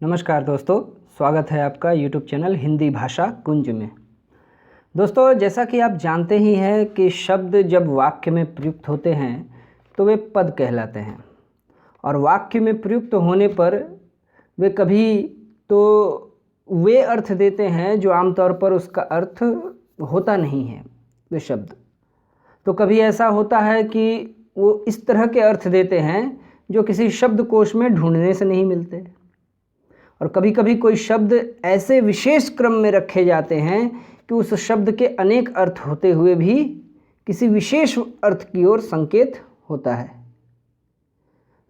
नमस्कार दोस्तों, स्वागत है आपका YouTube चैनल हिंदी भाषा कुंज में। दोस्तों, जैसा कि आप जानते ही हैं कि शब्द जब वाक्य में प्रयुक्त होते हैं तो वे पद कहलाते हैं, और वाक्य में प्रयुक्त होने पर वे कभी तो वे अर्थ देते हैं जो आमतौर पर उसका अर्थ होता नहीं है। वे शब्द तो कभी ऐसा होता है कि वो इस तरह के अर्थ देते हैं जो किसी शब्दकोश में ढूंढने से नहीं मिलते, और कभी कभी कोई शब्द ऐसे विशेष क्रम में रखे जाते हैं कि उस शब्द के अनेक अर्थ होते हुए भी किसी विशेष अर्थ की ओर संकेत होता है।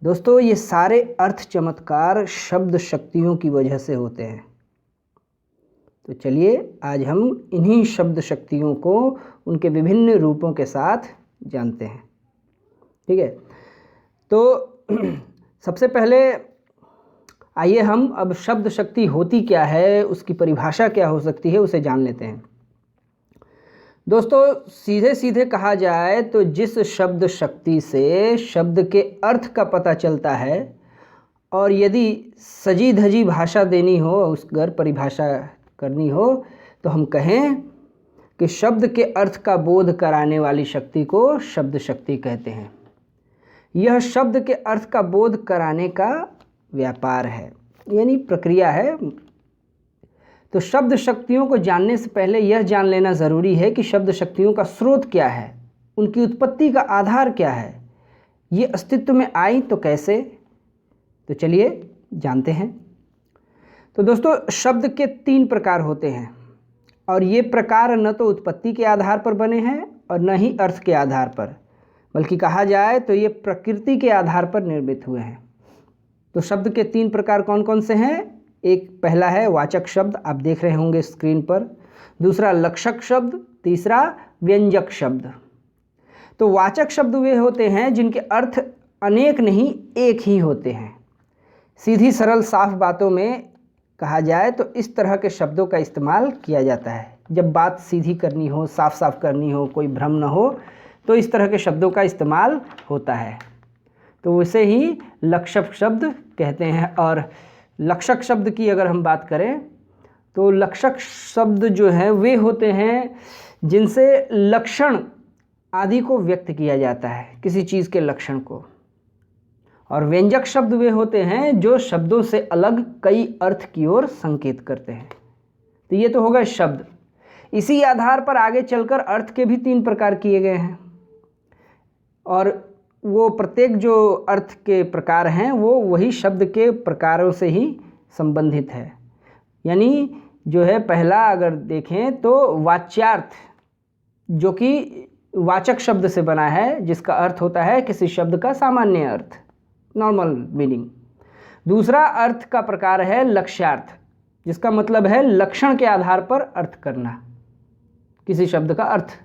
दोस्तों, ये सारे अर्थ चमत्कार शब्द शक्तियों की वजह से होते हैं। तो चलिए आज हम इन्हीं शब्द शक्तियों को उनके विभिन्न रूपों के साथ जानते हैं। ठीक है, तो सबसे पहले आइए हम अब शब्द शक्ति होती क्या है, उसकी परिभाषा क्या हो सकती है, उसे जान लेते हैं। दोस्तों, सीधे सीधे कहा जाए तो जिस शब्द शक्ति से शब्द के अर्थ का पता चलता है, और यदि सजी धजी भाषा देनी हो, उस अगर परिभाषा करनी हो, तो हम कहें कि शब्द के अर्थ का बोध कराने वाली शक्ति को शब्द शक्ति कहते हैं। यह शब्द के अर्थ का बोध कराने का व्यापार है, यानी प्रक्रिया है। तो शब्द शक्तियों को जानने से पहले यह जान लेना ज़रूरी है कि शब्द शक्तियों का स्रोत क्या है, उनकी उत्पत्ति का आधार क्या है, ये अस्तित्व में आई तो कैसे। तो चलिए जानते हैं। तो दोस्तों, शब्द के 3 प्रकार होते हैं, और ये प्रकार न तो उत्पत्ति के आधार पर बने हैं और न ही अर्थ के आधार पर, बल्कि कहा जाए तो ये प्रकृति के आधार पर निर्मित हुए हैं। तो शब्द के 3 प्रकार कौन कौन से हैं? एक पहला है वाचक शब्द, आप देख रहे होंगे स्क्रीन पर। दूसरा लक्षक शब्द, तीसरा व्यंजक शब्द। तो वाचक शब्द वे होते हैं जिनके अर्थ अनेक नहीं एक ही होते हैं। सीधी सरल साफ बातों में कहा जाए तो इस तरह के शब्दों का इस्तेमाल किया जाता है। जब बात सीधी करनी हो, साफ साफ करनी हो, कोई भ्रम न हो, तो इस तरह के शब्दों का इस्तेमाल होता है। तो उसे ही लक्षक शब्द कहते हैं। और लक्षक शब्द की अगर हम बात करें तो लक्षक शब्द जो हैं वे होते हैं जिनसे लक्षण आदि को व्यक्त किया जाता है, किसी चीज़ के लक्षण को। और व्यंजक शब्द वे होते हैं जो शब्दों से अलग कई अर्थ की ओर संकेत करते हैं। तो ये तो होगा शब्द। इसी आधार पर आगे चलकर अर्थ के भी 3 प्रकार किए गए हैं, और वो प्रत्येक जो अर्थ के प्रकार हैं वो वही शब्द के प्रकारों से ही संबंधित है। यानी जो है पहला अगर देखें तो वाच्यार्थ, जो कि वाचक शब्द से बना है, जिसका अर्थ होता है किसी शब्द का सामान्य अर्थ, नॉर्मल मीनिंग। दूसरा अर्थ का प्रकार है लक्ष्यार्थ, जिसका मतलब है लक्षण के आधार पर अर्थ करना किसी शब्द का अर्थ।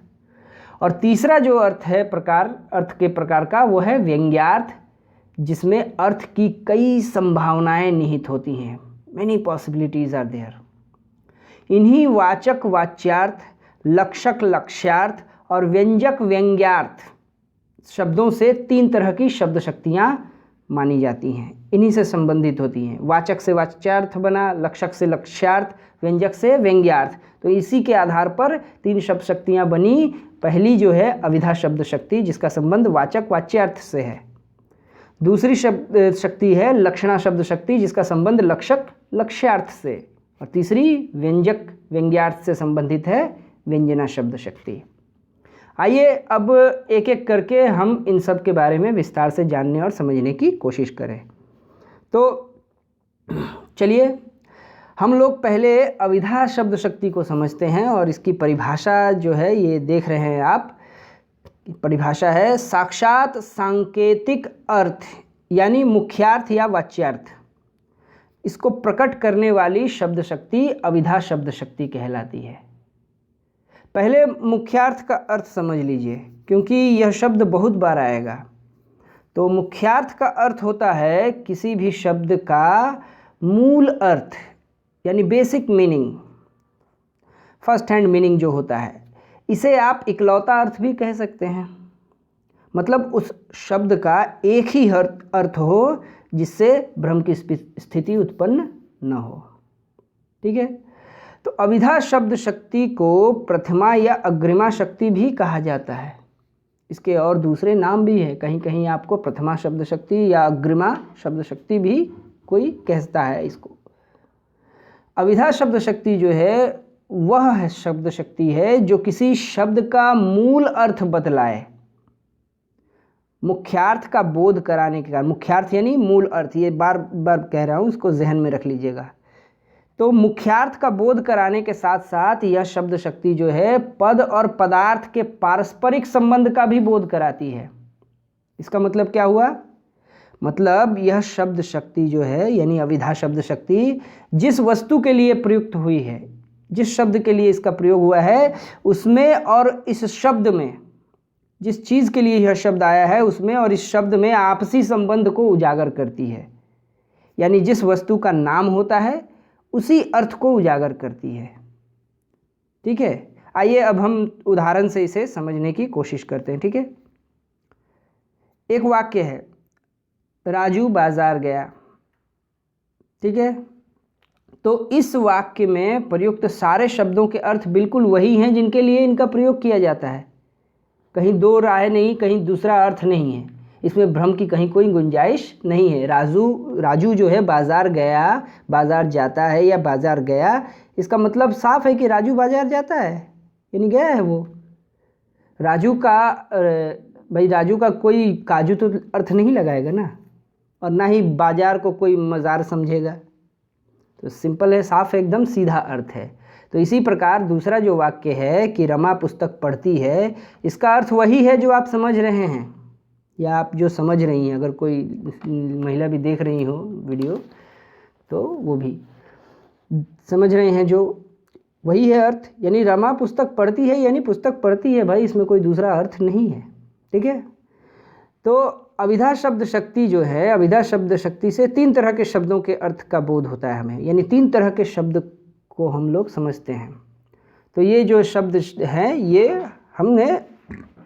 और तीसरा जो अर्थ है प्रकार, अर्थ के प्रकार का, वो है व्यंग्यार्थ, जिसमें अर्थ की कई संभावनाएं निहित होती हैं। Many possibilities are there. इन्हीं वाचक वाच्यार्थ, लक्षक लक्ष्यार्थ और व्यंजक व्यंग्यार्थ शब्दों से 3 तरह की शब्द शक्तियाँ मानी जाती हैं, इन्हीं से संबंधित होती हैं। वाचक से वाच्यार्थ बना, लक्षक से लक्ष्यार्थ, व्यंजक से व्यंग्यार्थ। तो इसी के आधार पर 3 शब्द शक्तियाँ बनी। पहली जो है अविधा शब्द शक्ति, जिसका संबंध वाचक वाच्यार्थ से है। दूसरी शब्द शक्ति है लक्षणा शब्द शक्ति, जिसका संबंध लक्षक लक्ष्यार्थ से। और तीसरी व्यंजक व्यंग्यार्थ से संबंधित है व्यंजना शब्द शक्ति। आइए अब एक एक करके हम इन सब के बारे में विस्तार से जानने और समझने की कोशिश करें। तो चलिए हम लोग पहले अविधा शब्द शक्ति को समझते हैं, और इसकी परिभाषा जो है ये देख रहे हैं आप। परिभाषा है साक्षात सांकेतिक अर्थ, यानी मुख्यार्थ या वाच्यार्थ, इसको प्रकट करने वाली शब्द शक्ति अविधा शब्द शक्ति कहलाती है। पहले मुख्यार्थ का अर्थ समझ लीजिए, क्योंकि यह शब्द बहुत बार आएगा। तो मुख्यार्थ का अर्थ होता है किसी भी शब्द का मूल अर्थ, यानी basic meaning, first hand meaning जो होता है। इसे आप इकलौता अर्थ भी कह सकते हैं। मतलब उस शब्द का एक ही अर्थ हो जिससे भ्रम की स्थिति उत्पन्न न हो। ठीक है, तो अविधा शब्द शक्ति को प्रथमा या अग्रिमा शक्ति भी कहा जाता है। इसके और दूसरे नाम भी हैं, कहीं कहीं आपको प्रथमा शब्द शक्ति या अग्रिमा शब्द शक्ति भी कोई कहता है इसको। अविधा शब्द शक्ति जो है वह शब्द शक्ति है जो किसी शब्द का मूल अर्थ बतलाए, मुख्यार्थ का बोध कराने के कारण। मुख्यार्थ यानी मूल अर्थ, ये बार बार कह रहा हूँ, इसको जहन में रख लीजिएगा। तो मुख्यार्थ का बोध कराने के साथ साथ यह शब्द शक्ति जो है पद और पदार्थ के पारस्परिक संबंध का भी बोध कराती है। इसका मतलब क्या हुआ? मतलब यह शब्द शक्ति जो है यानी अविधा शब्द शक्ति जिस वस्तु के लिए प्रयुक्त हुई है, जिस शब्द के लिए इसका प्रयोग हुआ है उसमें और इस शब्द में, जिस चीज़ के लिए यह शब्द आया है उसमें और इस शब्द में आपसी संबंध को उजागर करती है। यानी जिस वस्तु का नाम होता है उसी अर्थ को उजागर करती है। ठीक है, आइए अब हम उदाहरण से इसे समझने की कोशिश करते हैं। ठीक है, एक वाक्य है, राजू बाजार गया। ठीक है, तो इस वाक्य में प्रयुक्त सारे शब्दों के अर्थ बिल्कुल वही हैं जिनके लिए इनका प्रयोग किया जाता है। कहीं दो राय नहीं, कहीं दूसरा अर्थ नहीं है, इसमें भ्रम की कहीं कोई गुंजाइश नहीं है। राजू जो है बाजार गया, बाजार जाता है या बाजार गया, इसका मतलब साफ है कि राजू बाजार जाता है, यानी गया है वो। राजू का कोई काजू तो अर्थ नहीं लगाएगा ना, और ना ही बाजार को कोई मज़ार समझेगा। तो सिंपल है, साफ है, एकदम सीधा अर्थ है। तो इसी प्रकार दूसरा जो वाक्य है कि रमा पुस्तक पढ़ती है, इसका अर्थ वही है जो आप समझ रहे हैं या आप जो समझ रही हैं। अगर कोई महिला भी देख रही हो वीडियो तो वो भी समझ रहे हैं, जो वही है अर्थ। यानी रमा पुस्तक पढ़ती है यानी पुस्तक पढ़ती है भाई, इसमें कोई दूसरा अर्थ नहीं है। ठीक है, तो अविधा शब्द शक्ति जो है, अविधा शब्द शक्ति से तीन तरह के शब्दों के अर्थ का बोध होता है हमें, यानी तीन तरह के शब्द को हम लोग समझते हैं। तो ये जो शब्द हैं ये हमने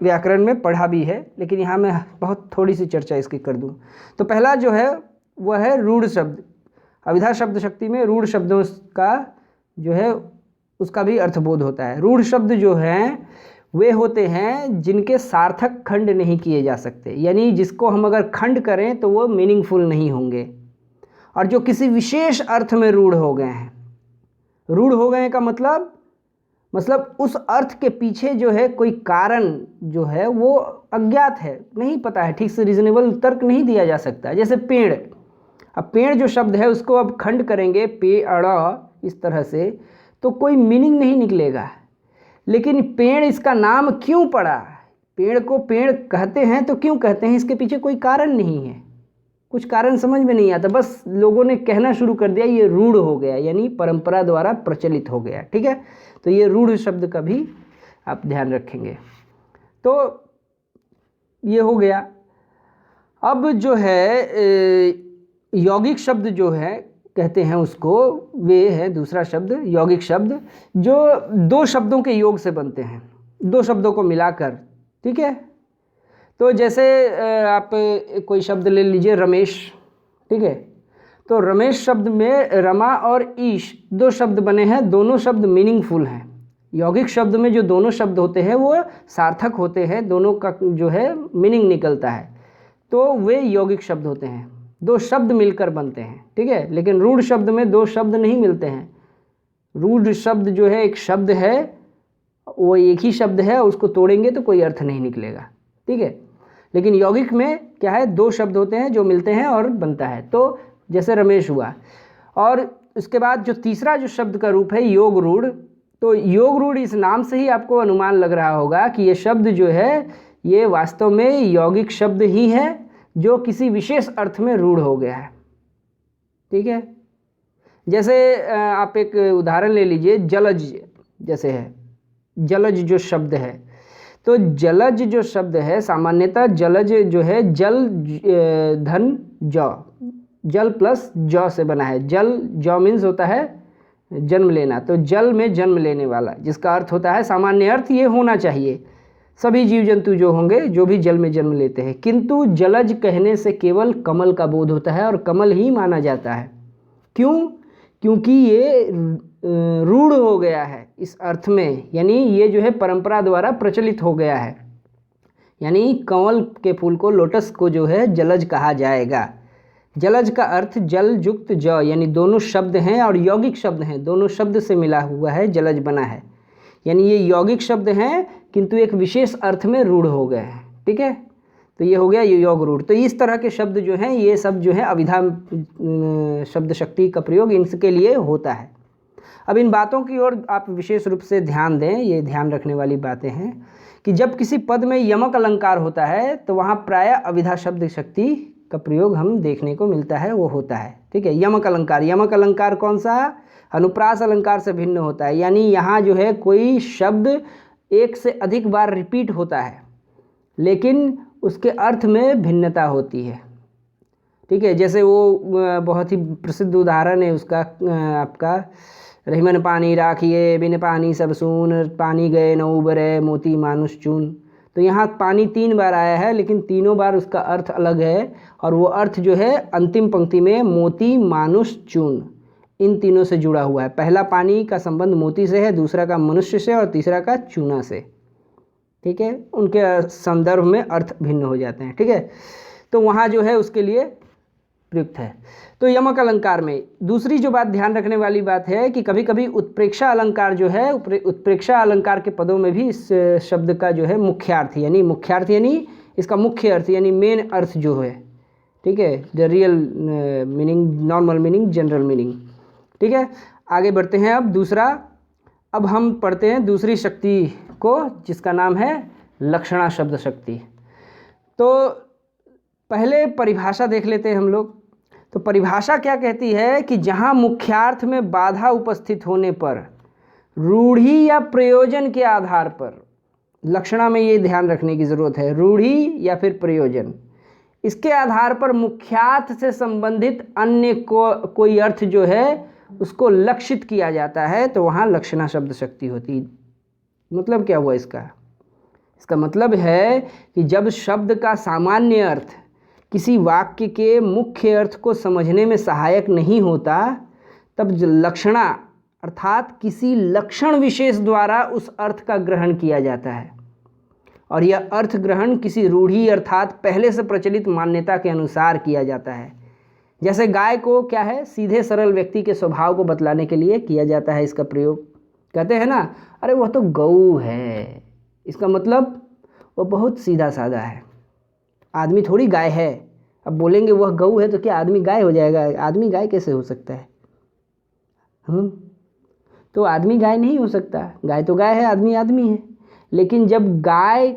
व्याकरण में पढ़ा भी है, लेकिन यहाँ मैं बहुत थोड़ी सी चर्चा इसकी कर दूँ। तो पहला जो है वह है रूढ़ शब्द। अविधा शब्द शक्ति में रूढ़ शब्दों का जो है उसका भी अर्थबोध होता है। रूढ़ शब्द जो हैं वे होते हैं जिनके सार्थक खंड नहीं किए जा सकते, यानी जिसको हम अगर खंड करें तो वो मीनिंगफुल नहीं होंगे, और जो किसी विशेष अर्थ में रूढ़ हो गए हैं। रूढ़ हो गए का मतलब उस अर्थ के पीछे जो है कोई कारण जो है वो अज्ञात है, नहीं पता है, ठीक से रीजनेबल तर्क नहीं दिया जा सकता। जैसे पेड़, अब पेड़ जो शब्द है उसको अब खंड करेंगे पेड़ इस तरह से तो कोई मीनिंग नहीं निकलेगा। लेकिन पेड़ इसका नाम क्यों पड़ा, पेड़ को पेड़ कहते हैं तो क्यों कहते हैं, इसके पीछे कोई कारण नहीं है, कुछ कारण समझ में नहीं आता, बस लोगों ने कहना शुरू कर दिया, ये रूढ़ हो गया, यानी परंपरा द्वारा प्रचलित हो गया। ठीक है, तो ये रूढ़ शब्द का भी आप ध्यान रखेंगे। तो ये हो गया। अब जो है यौगिक शब्द जो है कहते हैं उसको, वे है दूसरा शब्द यौगिक शब्द, जो दो शब्दों के योग से बनते हैं, दो शब्दों को मिलाकर। ठीक है, तो जैसे आप कोई शब्द ले लीजिए रमेश। ठीक है, तो रमेश शब्द में रमा और ईश दो शब्द बने हैं, दोनों शब्द मीनिंगफुल हैं। यौगिक शब्द में जो दोनों शब्द होते हैं वो सार्थक होते हैं, दोनों का जो है मीनिंग निकलता है, तो वे यौगिक शब्द होते हैं, दो शब्द मिलकर बनते हैं। ठीक है, लेकिन रूढ़ शब्द में दो शब्द नहीं मिलते हैं। रूढ़ शब्द जो है एक शब्द है, वो एक ही शब्द है, उसको तोड़ेंगे तो कोई अर्थ नहीं निकलेगा। ठीक है, लेकिन यौगिक में क्या है, दो शब्द होते हैं जो मिलते हैं और बनता है। तो जैसे रमेश हुआ, और उसके बाद जो तीसरा जो शब्द का रूप है योग रूढ़, तो योग रूढ़ इस नाम से ही आपको अनुमान लग रहा होगा कि ये शब्द जो है ये वास्तव में यौगिक शब्द ही है जो किसी विशेष अर्थ में रूढ़ हो गया है। ठीक है, जैसे आप एक उदाहरण ले लीजिए, जलज जैसे है, जलज जो शब्द है, तो जलज जो शब्द है सामान्यतः जलज जो है जल धन जौ, जल प्लस जौ से बना है। जल जौ मीन्स होता है जन्म लेना, तो जल में जन्म लेने वाला, जिसका अर्थ होता है, सामान्य अर्थ ये होना चाहिए सभी जीव जंतु जो होंगे जो भी जल में जन्म लेते हैं, किंतु जलज कहने से केवल कमल का बोध होता है और कमल ही माना जाता है। क्यों? क्योंकि ये रूढ़ हो गया है इस अर्थ में, यानी ये जो है परंपरा द्वारा प्रचलित हो गया है। यानी कमल के फूल को, लोटस को जो है जलज कहा जाएगा। जलज का अर्थ जल युक्त ज, यानी दोनों शब्द हैं और यौगिक शब्द हैं, दोनों शब्द से मिला हुआ है जलज बना है। यानी ये यौगिक शब्द हैं किंतु एक विशेष अर्थ में रूढ़ हो गए हैं। ठीक है, तो ये हो गया ये योग रूढ़। तो इस तरह के शब्द जो हैं ये सब जो है अभिधा शब्द शक्ति का प्रयोग इनके लिए होता है। अब इन बातों की ओर आप विशेष रूप से ध्यान दें, ये ध्यान रखने वाली बातें हैं कि जब किसी पद में यमक अलंकार होता है तो वहाँ प्रायः अभिधा शब्द शक्ति का प्रयोग हम देखने को मिलता है, वो होता है। ठीक है, यमक अलंकार। यमक अलंकार कौन सा? अनुप्रास अलंकार से भिन्न होता है, यानी यहाँ जो है कोई शब्द एक से अधिक बार रिपीट होता है लेकिन उसके अर्थ में भिन्नता होती है। ठीक है, जैसे वो बहुत ही प्रसिद्ध उदाहरण है उसका, आपका रहीमन पानी राखिए बिन पानी सब सून, पानी गए न उबरे मोती मानुष चून। तो यहाँ पानी 3 बार आया है लेकिन तीनों बार उसका अर्थ अलग है, और वो अर्थ जो है अंतिम पंक्ति में मोती मानुष चून, इन तीनों से जुड़ा हुआ है। पहला पानी का संबंध मोती से है, दूसरा का मनुष्य से और तीसरा का चूना से। ठीक है, उनके संदर्भ में अर्थ भिन्न हो जाते हैं। ठीक है, तो वहाँ जो है उसके लिए प्रयुक्त है। तो यमक अलंकार में दूसरी जो बात ध्यान रखने वाली बात है कि कभी कभी उत्प्रेक्षा अलंकार जो है, उत्प्रेक्षा अलंकार के पदों में भी इस शब्द का जो है मुख्यार्थ यानी इसका मुख्य अर्थ यानी मेन अर्थ जो है, ठीक है, the real meaning, normal meaning, general meaning. ठीक है, आगे बढ़ते हैं। अब हम पढ़ते हैं दूसरी शक्ति को जिसका नाम है लक्षणा शब्द शक्ति। तो पहले परिभाषा देख लेते हैं हम लोग। तो परिभाषा क्या कहती है कि जहाँ मुख्यार्थ में बाधा उपस्थित होने पर रूढ़ी या प्रयोजन के आधार पर, लक्षणा में ये ध्यान रखने की ज़रूरत है, रूढ़ी या फिर प्रयोजन, इसके आधार पर मुख्यार्थ से संबंधित अन्य कोई अर्थ जो है उसको लक्षित किया जाता है, तो वहाँ लक्षणा शब्द शक्ति होती है। मतलब क्या हुआ इसका? इसका मतलब है कि जब शब्द का सामान्य अर्थ किसी वाक्य के मुख्य अर्थ को समझने में सहायक नहीं होता, तब लक्षणा अर्थात किसी लक्षण विशेष द्वारा उस अर्थ का ग्रहण किया जाता है, और यह अर्थ ग्रहण किसी रूढ़ी अर्थात पहले से प्रचलित मान्यता के अनुसार किया जाता है। जैसे गाय को क्या है, सीधे सरल व्यक्ति के स्वभाव को बतलाने के लिए किया जाता है इसका प्रयोग। कहते हैं ना, अरे वह तो गऊ है, इसका मतलब वह बहुत सीधा साधा है, आदमी थोड़ी गाय है। अब बोलेंगे वह गऊ है तो क्या आदमी गाय हो जाएगा? आदमी गाय कैसे हो सकता है? तो आदमी गाय नहीं हो सकता, गाय तो गाय है, आदमी आदमी है। लेकिन जब गाय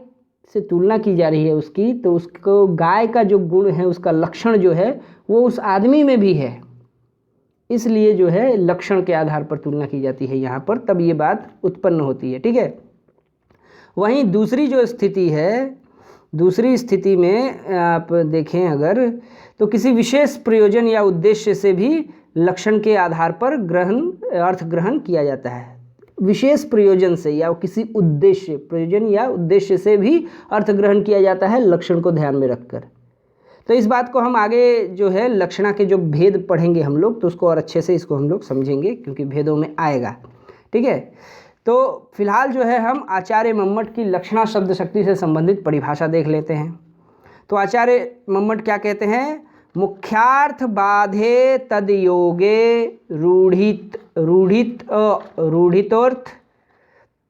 से तुलना की जा रही है उसकी, तो उसको गाय का जो गुण है, उसका लक्षण जो है वो उस आदमी में भी है, इसलिए जो है लक्षण के आधार पर तुलना की जाती है यहाँ पर, तब ये बात उत्पन्न होती है। ठीक है, वहीं दूसरी जो स्थिति है, दूसरी स्थिति में आप देखें अगर, तो किसी विशेष प्रयोजन या उद्देश्य से भी लक्षण के आधार पर अर्थ ग्रहण किया जाता है। विशेष प्रयोजन से या किसी उद्देश्य, प्रयोजन या उद्देश्य से भी अर्थ ग्रहण किया जाता है लक्षण को ध्यान में रखकर। तो इस बात को हम आगे जो है लक्षणा के जो भेद पढ़ेंगे हम लोग, तो उसको और अच्छे से इसको हम लोग समझेंगे क्योंकि भेदों में आएगा। ठीक है, तो फिलहाल जो है हम आचार्य मम्मट की लक्षणा शब्द शक्ति से संबंधित परिभाषा देख लेते हैं। तो आचार्य मम्मट क्या कहते हैं? मुख्यार्थ बाधे तद योगे रूढ़ितोर्थ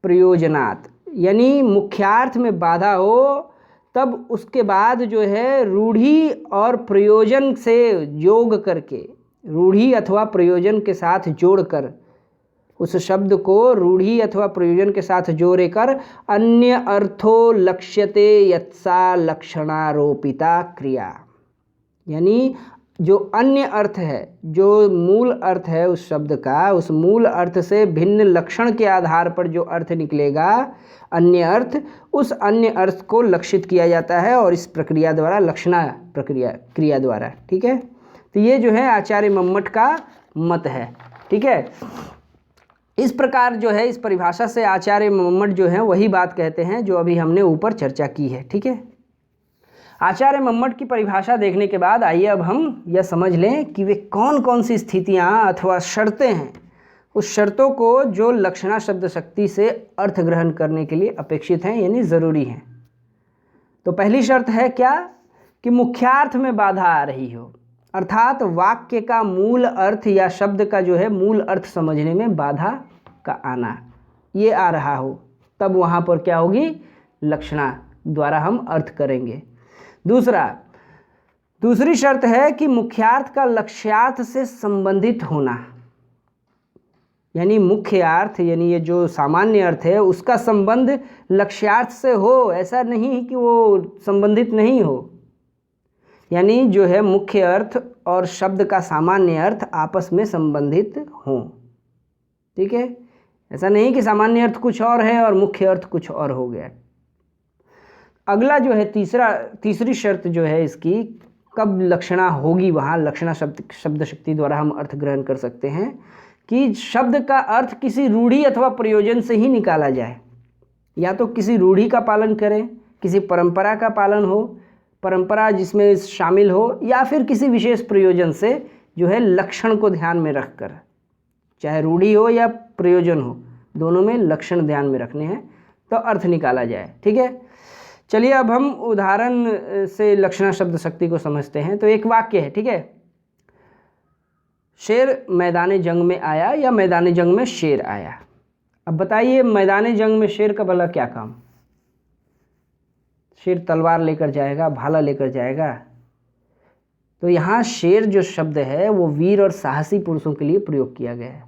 प्रयोजनात्, यानी मुख्यार्थ में बाधा हो तब उसके बाद जो है रूढ़ी और प्रयोजन से योग करके, रूढ़ी अथवा प्रयोजन के साथ जोड़कर, उस शब्द को रूढ़ी अथवा प्रयोजन के साथ जोड़कर अन्य अर्थो लक्ष्यते यत्सा लक्षणारोपिता क्रिया, यानी जो अन्य अर्थ है, जो मूल अर्थ है उस शब्द का, उस मूल अर्थ से भिन्न लक्षण के आधार पर जो अर्थ निकलेगा, अन्य अर्थ, उस अन्य अर्थ को लक्षित किया जाता है, और इस प्रक्रिया द्वारा, लक्षणा प्रक्रिया क्रिया द्वारा। ठीक है, तो ये जो है आचार्य मम्मट का मत है। ठीक है, इस प्रकार जो है इस परिभाषा से आचार्य मम्मट जो है वही बात कहते हैं जो अभी हमने ऊपर चर्चा की है। ठीक है, आचार्य मम्मट की परिभाषा देखने के बाद आइए अब हम यह समझ लें कि वे कौन कौन सी स्थितियां अथवा शर्तें हैं, उस शर्तों को जो लक्षणा शब्द शक्ति से अर्थ ग्रहण करने के लिए अपेक्षित हैं, यानी ज़रूरी हैं। तो पहली शर्त है क्या कि मुख्यार्थ में बाधा आ रही हो, अर्थात वाक्य का मूल अर्थ या शब्द का जो है मूल अर्थ समझने में बाधा का आना, ये आ रहा हो, तब वहाँ पर क्या होगी, लक्षणा द्वारा हम अर्थ करेंगे। दूसरी शर्त है कि मुख्यार्थ का लक्ष्यार्थ से संबंधित होना, यानी मुख्य अर्थ यानी ये जो सामान्य अर्थ है उसका संबंध लक्ष्यार्थ से हो, ऐसा नहीं कि वो संबंधित नहीं हो, यानी जो है मुख्य अर्थ और शब्द का सामान्य अर्थ आपस में संबंधित हों। ठीक है, ऐसा नहीं कि सामान्य अर्थ कुछ और है और मुख्य अर्थ कुछ और हो गया। अगला जो है तीसरी शर्त जो है इसकी, कब लक्षणा होगी, वहाँ लक्षणा शब्द शक्ति द्वारा हम अर्थ ग्रहण कर सकते हैं कि शब्द का अर्थ किसी रूढ़ि अथवा प्रयोजन से ही निकाला जाए, या तो किसी रूढ़ि का पालन करें, किसी परंपरा का पालन हो, परंपरा जिसमें शामिल हो, या फिर किसी विशेष प्रयोजन से जो है लक्षण को ध्यान में रखकर, चाहे रूढ़ि हो या प्रयोजन हो, दोनों में लक्षण ध्यान में रखने हैं तो अर्थ निकाला जाए। ठीक है, चलिए अब हम उदाहरण से लक्षणा शब्द शक्ति को समझते हैं। तो एक वाक्य है, ठीक है, शेर मैदान जंग में आया या मैदान जंग में शेर आया। अब बताइए मैदान जंग में शेर का भला क्या काम, शेर तलवार लेकर जाएगा, भाला लेकर जाएगा। तो यहाँ शेर जो शब्द है वो वीर और साहसी पुरुषों के लिए प्रयोग किया गया है,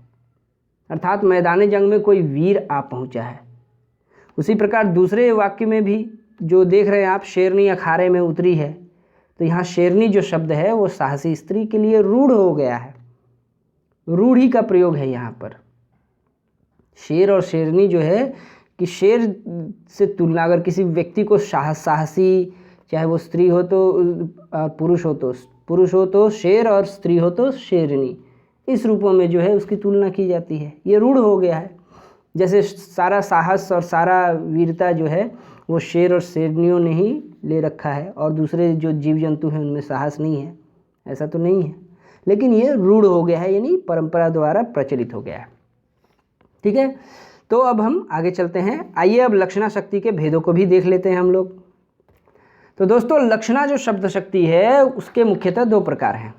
अर्थात मैदान जंग में कोई वीर आ पहुँचा है। उसी प्रकार दूसरे वाक्य में भी जो देख रहे हैं आप, शेरनी अखाड़े में उतरी है, तो यहाँ शेरनी जो शब्द है वो साहसी स्त्री के लिए रूढ़ हो गया है, रूढ़ी का प्रयोग है यहाँ पर। शेर और शेरनी जो है कि शेर से तुलना, अगर किसी व्यक्ति को साहसी, चाहे वो स्त्री हो तो पुरुष हो तो शेर और स्त्री हो तो शेरनी, इस रूपों में जो है उसकी तुलना की जाती है। ये रूढ़ हो गया है, जैसे सारा साहस और सारा वीरता जो है वो शेर और शेरनियों ने ही ले रखा है, और दूसरे जो जीव जंतु हैं उनमें साहस नहीं है, ऐसा तो नहीं है, लेकिन ये रूढ़ हो गया है, यानी परंपरा द्वारा प्रचलित हो गया है। ठीक है, तो अब हम आगे चलते हैं। आइए अब लक्षणा शक्ति के भेदों को भी देख लेते हैं हम लोग। तो दोस्तों, लक्षणा जो शब्द शक्ति है उसके मुख्यतः दो प्रकार हैं।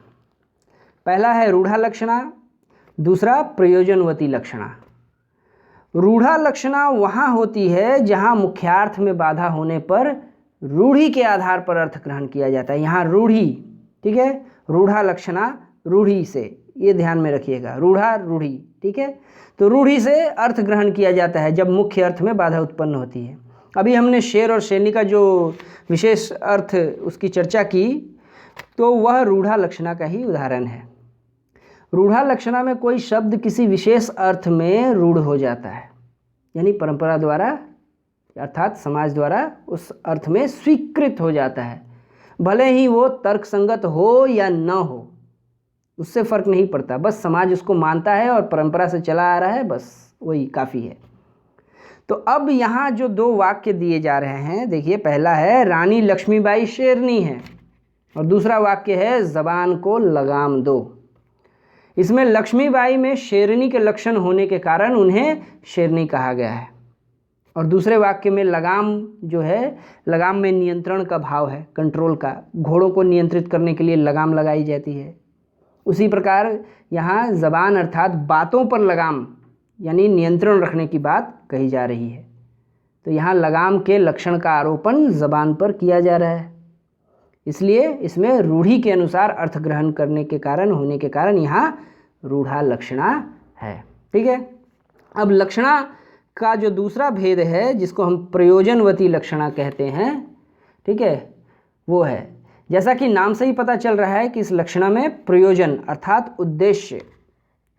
पहला है रूढ़ा लक्षणा, दूसरा प्रयोजनवती लक्षणा। रूढ़ा लक्षणा वहाँ होती है जहाँ मुख्यार्थ में बाधा होने पर रूढ़ी के आधार पर अर्थ ग्रहण किया जाता है। यहाँ रूढ़ी, ठीक है, रूढ़ा लक्षणा रूढ़ी से, ये ध्यान में रखिएगा, रूढ़ा रूढ़ी। ठीक है, तो रूढ़ी से अर्थ ग्रहण किया जाता है जब मुख्य अर्थ में बाधा उत्पन्न होती है। अभी हमने शेर और शेरनी का जो विशेष अर्थ उसकी चर्चा की, तो वह रूढ़ा लक्षणा का ही उदाहरण है। रूढ़ा लक्षणा में कोई शब्द किसी विशेष अर्थ में रूढ़ हो जाता है, यानी परंपरा द्वारा अर्थात समाज द्वारा उस अर्थ में स्वीकृत हो जाता है, भले ही वो तर्कसंगत हो या न हो, उससे फ़र्क नहीं पड़ता, बस समाज उसको मानता है और परंपरा से चला आ रहा है, बस वही काफ़ी है। तो अब यहाँ जो दो वाक्य दिए जा रहे हैं, देखिए, पहला है रानी लक्ष्मीबाई शेरनी है, और दूसरा वाक्य है ज़बान को लगाम दो। इसमें लक्ष्मीबाई में शेरनी के लक्षण होने के कारण उन्हें शेरनी कहा गया है, और दूसरे वाक्य में लगाम जो है, लगाम में नियंत्रण का भाव है, कंट्रोल का, घोड़ों को नियंत्रित करने के लिए लगाम लगाई जाती है। उसी प्रकार यहाँ ज़बान अर्थात बातों पर लगाम यानी नियंत्रण रखने की बात कही जा रही है। तो यहाँ लगाम के लक्षण का आरोपण ज़बान पर किया जा रहा है, इसलिए इसमें रूढ़ी के अनुसार अर्थ ग्रहण करने के कारण होने के कारण यहाँ रूढ़ा लक्षणा है। ठीक है, अब लक्षणा का जो दूसरा भेद है जिसको हम प्रयोजनवती लक्षणा कहते हैं, ठीक है, वो है, जैसा कि नाम से ही पता चल रहा है कि इस लक्षणा में प्रयोजन अर्थात उद्देश्य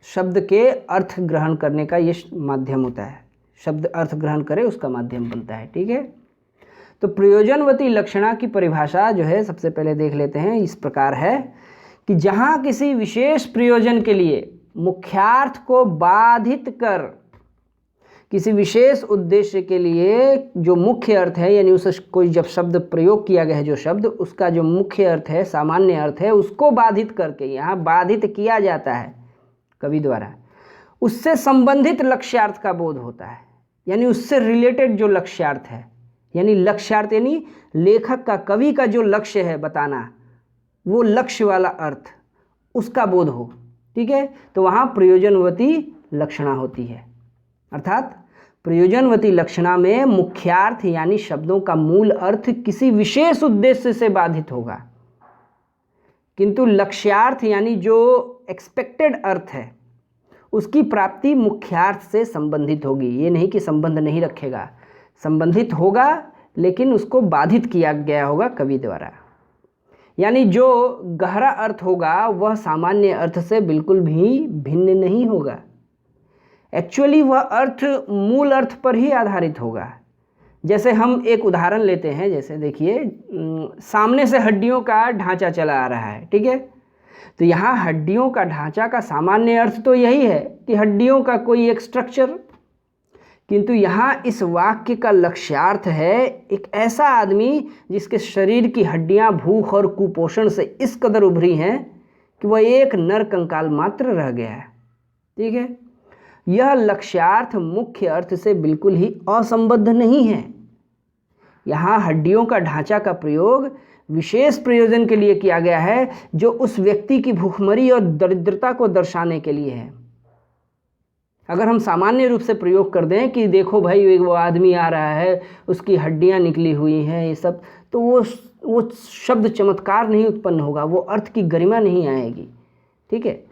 शब्द के अर्थ ग्रहण करने का ये माध्यम होता है, शब्द अर्थ ग्रहण करे उसका माध्यम बनता है। ठीक है, तो प्रयोजनवती लक्षणा की परिभाषा जो है सबसे पहले देख लेते हैं, इस प्रकार है कि जहाँ किसी विशेष प्रयोजन के लिए मुख्यार्थ को बाधित कर किसी विशेष उद्देश्य के लिए जो मुख्य अर्थ है, यानी उस कोई जब शब्द प्रयोग किया गया है, जो शब्द उसका जो मुख्य अर्थ है, सामान्य अर्थ है, उसको बाधित करके, यहाँ बाधित किया जाता है कवि द्वारा, उससे संबंधित लक्ष्यार्थ का बोध होता है, यानी उससे रिलेटेड जो लक्ष्यार्थ है, यानी लक्ष्यार्थ यानी लेखक का, कवि का जो लक्ष्य है बताना, वो लक्ष्य वाला अर्थ, उसका बोध हो। ठीक है, तो वहाँ प्रयोजनवती लक्षणा होती है। अर्थात प्रयोजनवती लक्षणा में मुख्यार्थ यानी शब्दों का मूल अर्थ किसी विशेष उद्देश्य से बाधित होगा, किंतु लक्ष्यार्थ यानी जो एक्सपेक्टेड अर्थ है उसकी प्राप्ति मुख्यार्थ से संबंधित होगी। ये नहीं कि संबंध नहीं रखेगा, संबंधित होगा, लेकिन उसको बाधित किया गया होगा कवि द्वारा। यानी जो गहरा अर्थ होगा वह सामान्य अर्थ से बिल्कुल भी भिन्न नहीं होगा। एक्चुअली वह अर्थ मूल अर्थ पर ही आधारित होगा। जैसे हम एक उदाहरण लेते हैं, जैसे देखिए सामने से हड्डियों का ढांचा चला आ रहा है, ठीक है, तो यहाँ हड्डियों का ढांचा का सामान्य अर्थ तो यही है कि हड्डियों का कोई एक स्ट्रक्चर, किंतु यहाँ इस वाक्य का लक्ष्यार्थ है एक ऐसा आदमी जिसके शरीर की हड्डियाँ भूख और कुपोषण से इस कदर उभरी हैं कि वह एक नर कंकाल मात्र रह गया है। ठीक है, यह लक्ष्यार्थ मुख्य अर्थ से बिल्कुल ही असंबद्ध नहीं है। यहाँ हड्डियों का ढांचा का प्रयोग विशेष प्रयोजन के लिए किया गया है, जो उस व्यक्ति की भूखमरी और दरिद्रता को दर्शाने के लिए है। अगर हम सामान्य रूप से प्रयोग कर दें कि देखो भाई वो आदमी आ रहा है, उसकी हड्डियां निकली हुई हैं, ये सब, तो वो शब्द चमत्कार नहीं उत्पन्न होगा, वो अर्थ की गरिमा नहीं आएगी। ठीक है,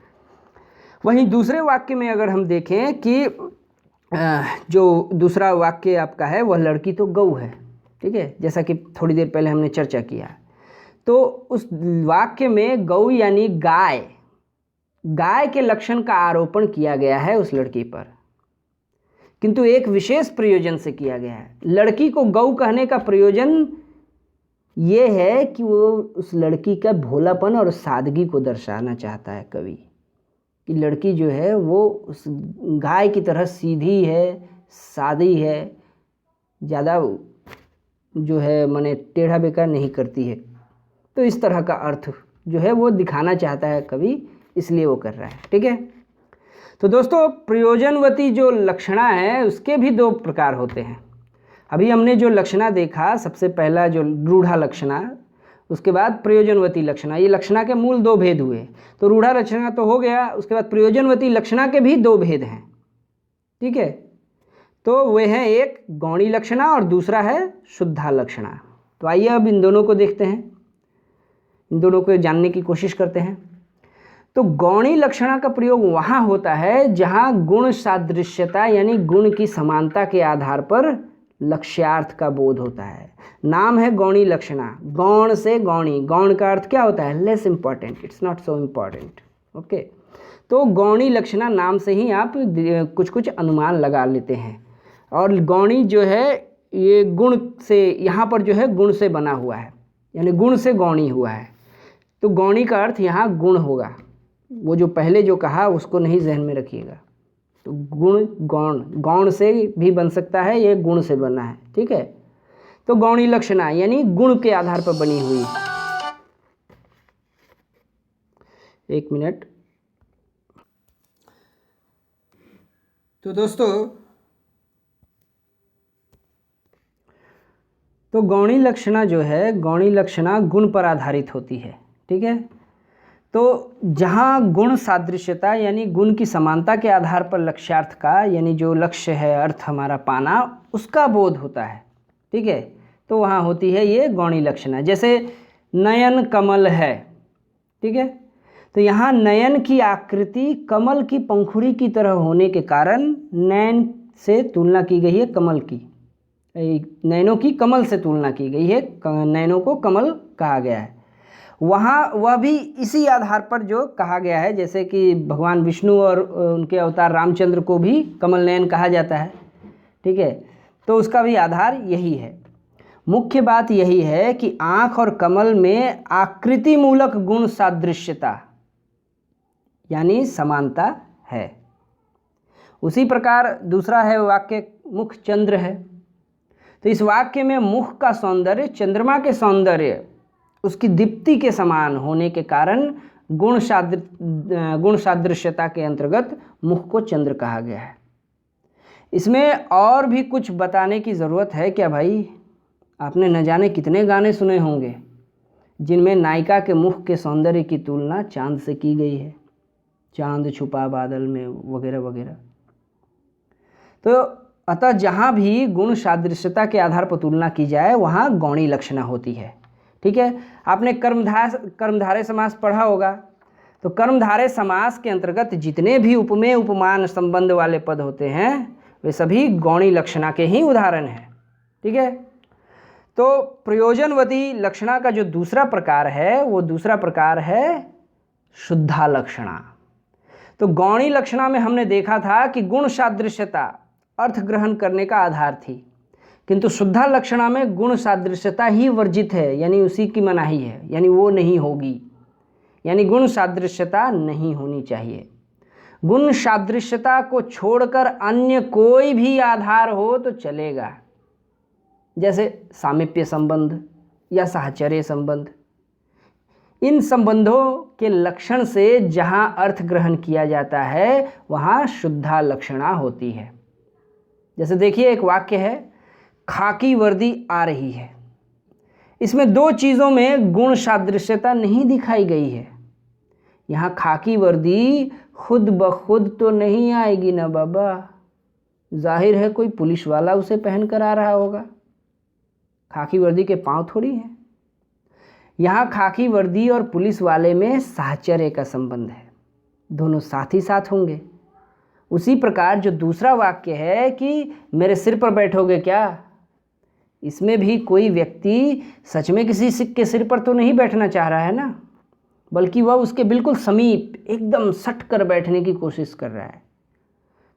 वहीं दूसरे वाक्य में अगर हम देखें कि जो दूसरा वाक्य आपका है वह लड़की तो गऊ है, ठीक है, जैसा कि थोड़ी देर पहले हमने चर्चा किया, तो उस वाक्य में गऊ यानी गाय के लक्षण का आरोपण किया गया है उस लड़की पर, किंतु एक विशेष प्रयोजन से किया गया है। लड़की को गऊ कहने का प्रयोजन ये है कि वो उस लड़की का भोलापन और सादगी को दर्शाना चाहता है कवि, कि लड़की जो है वो उस गाय की तरह सीधी है, सादी है, ज़्यादा जो है माने टेढ़ा बेकार नहीं करती है। तो इस तरह का अर्थ जो है वो दिखाना चाहता है कवि, इसलिए वो कर रहा है। ठीक है, तो दोस्तों प्रयोजनवती जो लक्षणा है उसके भी दो प्रकार होते हैं। अभी हमने जो लक्षणा देखा, सबसे पहला जो रूढ़ा लक्षणा, उसके बाद प्रयोजनवती लक्षणा, ये लक्षणा के मूल दो भेद हुए। तो रूढ़ा लक्षणा तो हो गया, उसके बाद प्रयोजनवती लक्षणा के भी दो भेद हैं। ठीक है, तो वे हैं एक गौणी लक्षणा और दूसरा है शुद्धा लक्षणा। तो आइए अब इन दोनों को देखते हैं, इन दोनों को जानने की कोशिश करते हैं। तो गौणी लक्षणा का प्रयोग वहाँ होता है जहाँ गुण सादृश्यता यानी गुण की समानता के आधार पर लक्ष्यार्थ का बोध होता है। नाम है गौणी लक्षणा, गौण से गौणी, गौण का अर्थ क्या होता है? Less important, it's not so important. Okay, तो गौणी लक्षणा नाम से ही आप कुछ कुछ अनुमान लगा लेते हैं। और गौणी जो है ये गुण से, यहाँ पर जो है गुण से बना हुआ है, यानी गुण से गौणी हुआ है, तो गौणी का अर्थ यहाँ गुण होगा। वो जो पहले जो कहा उसको नहीं जहन में रखिएगा। तो गुण गौण, गौण से भी बन सकता है, ये गुण से बना है। ठीक है, तो गौणी लक्षणा यानी गुण के आधार पर बनी हुई। एक मिनट। तो दोस्तों तो गौणी लक्षणा जो है, गौणी लक्षणा गुण पर आधारित होती है। ठीक है, तो जहाँ गुण सादृश्यता यानी गुण की समानता के आधार पर लक्ष्यार्थ का यानी जो लक्ष्य है अर्थ हमारा पाना, उसका बोध होता है। ठीक है, तो वहाँ होती है ये गौणी लक्षणा। जैसे नयन कमल है, ठीक है, तो यहाँ नयन की आकृति कमल की पंखुड़ी की तरह होने के कारण नयन से तुलना की गई है कमल की, नयनों की कमल से तुलना की गई है, नयनों को कमल कहा गया है। वहाँ वह भी इसी आधार पर जो कहा गया है, जैसे कि भगवान विष्णु और उनके अवतार रामचंद्र को भी कमल नयन कहा जाता है। ठीक है, तो उसका भी आधार यही है। मुख्य बात यही है कि आँख और कमल में आकृति मूलक गुण सादृश्यता यानी समानता है। उसी प्रकार दूसरा है वाक्य मुख चंद्र है। तो इस वाक्य में मुख का सौंदर्य चंद्रमा के सौंदर्य उसकी दीप्ति के समान होने के कारण गुण सादृश्यता के अंतर्गत मुख को चंद्र कहा गया है। इसमें और भी कुछ बताने की ज़रूरत है क्या भाई? आपने न जाने कितने गाने सुने होंगे जिनमें नायिका के मुख के सौंदर्य की तुलना चांद से की गई है, चांद छुपा बादल में वगैरह वगैरह। तो अतः जहाँ भी गुण सादृश्यता के आधार पर तुलना की जाए वहाँ गौणी लक्षणा होती है। ठीक है, आपने कर्मधारय समास पढ़ा होगा। तो कर्मधारय समास के अंतर्गत जितने भी उपमेय उपमान संबंध वाले पद होते हैं वे सभी गौणी लक्षणा के ही उदाहरण हैं। ठीक है, तो प्रयोजनवती लक्षणा का जो दूसरा प्रकार है वो दूसरा प्रकार है शुद्धा लक्षणा। तो गौणी लक्षणा में हमने देखा था कि गुण सादृश्यता अर्थ ग्रहण करने का आधार थी, किंतु शुद्धा लक्षणा में गुण सादृश्यता ही वर्जित है, यानी उसी की मनाही है, यानी वो नहीं होगी, यानी गुण सादृश्यता नहीं होनी चाहिए। गुण सादृश्यता को छोड़कर अन्य कोई भी आधार हो तो चलेगा, जैसे सामीप्य संबंध या साहचर्य संबंध। इन संबंधों के लक्षण से जहाँ अर्थ ग्रहण किया जाता है वहाँ शुद्धा लक्षणा होती है। जैसे देखिए एक वाक्य है, खाकी वर्दी आ रही है। इसमें दो चीज़ों में गुण सादृश्यता नहीं दिखाई गई है। यहाँ खाकी वर्दी खुद ब खुद तो नहीं आएगी ना बाबा, जाहिर है कोई पुलिस वाला उसे पहन कर आ रहा होगा। खाकी वर्दी के पांव थोड़ी हैं। यहाँ खाकी वर्दी और पुलिस वाले में साहचर्य का संबंध है, दोनों साथ ही साथ होंगे। उसी प्रकार जो दूसरा वाक्य है कि मेरे सिर पर बैठोगे क्या, इसमें भी कोई व्यक्ति सच में किसी के सिर पर तो नहीं बैठना चाह रहा है ना, बल्कि वह उसके बिल्कुल समीप एकदम सट कर बैठने की कोशिश कर रहा है।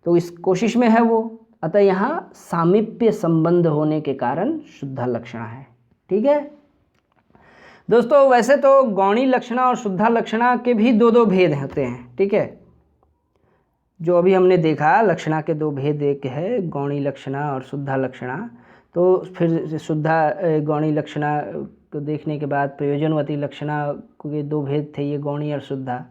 तो इस कोशिश में है वो, अतः यहाँ सामीप्य संबंध होने के कारण शुद्धा लक्षणा है। ठीक है दोस्तों, वैसे तो गौणी लक्षणा और शुद्धा लक्षणा के भी दो भेद होते हैं। ठीक है, जो अभी हमने देखा लक्षणा के दो भेद, एक है गौणी लक्षणा और शुद्धा लक्षणा। तो फिर शुद्धा गौणी लक्षणा को देखने के बाद प्रयोजनवती लक्षणा के दो भेद थे, ये गौणी और शुद्धा।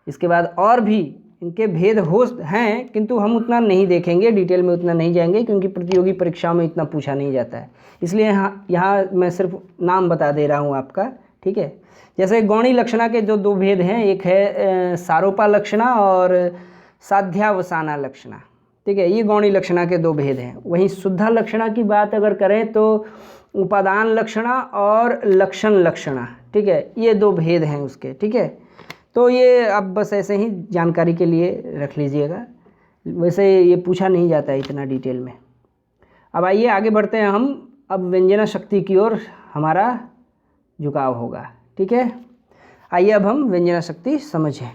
इसके बाद और भी इनके भेद हो हैं, किंतु हम उतना नहीं देखेंगे, डिटेल में उतना नहीं जाएंगे, क्योंकि प्रतियोगी परीक्षाओं में इतना पूछा नहीं जाता है। इसलिए यहाँ मैं सिर्फ नाम बता दे रहा हूँ आपका। ठीक है, जैसे गौणी लक्षणा के जो दो भेद हैं, एक है सारोपा लक्षणा और साध्यावसाना लक्षणा। ठीक है, ये गौणी लक्षणा के दो भेद हैं। वहीं शुद्धा लक्षणा की बात अगर करें तो उपादान लक्षणा और लक्षण लक्षणा। ठीक है, ये दो भेद हैं उसके। ठीक है, तो ये अब बस ऐसे ही जानकारी के लिए रख लीजिएगा, वैसे ये पूछा नहीं जाता है इतना डिटेल में। अब आइए आगे बढ़ते हैं हम। अब व्यंजना शक्ति की ओर हमारा झुकाव होगा। ठीक है, आइए अब हम व्यंजना शक्ति समझें।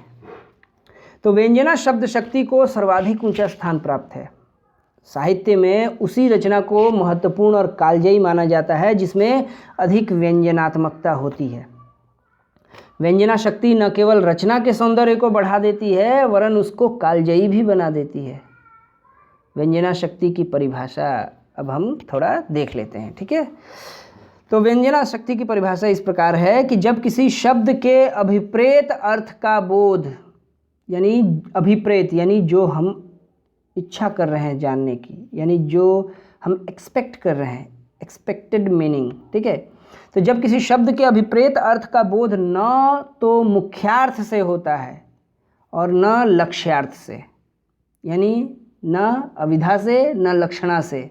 तो व्यंजना शब्द शक्ति को सर्वाधिक ऊंचा स्थान प्राप्त है। साहित्य में उसी रचना को महत्वपूर्ण और कालजयी माना जाता है जिसमें अधिक व्यंजनात्मकता होती है। व्यंजना शक्ति न केवल रचना के सौंदर्य को बढ़ा देती है वरन उसको कालजयी भी बना देती है। व्यंजना शक्ति की परिभाषा अब हम थोड़ा देख लेते हैं। ठीक है, तो व्यंजना शक्ति की परिभाषा इस प्रकार है कि जब किसी शब्द के अभिप्रेत अर्थ का बोध, यानी अभिप्रेत यानी जो हम इच्छा कर रहे हैं जानने की, यानी जो हम एक्सपेक्ट कर रहे हैं, एक्सपेक्टेड मीनिंग। ठीक है, तो जब किसी शब्द के अभिप्रेत अर्थ का बोध न तो मुख्यार्थ से होता है और न लक्ष्यार्थ से, यानी न अविधा से न लक्षणा से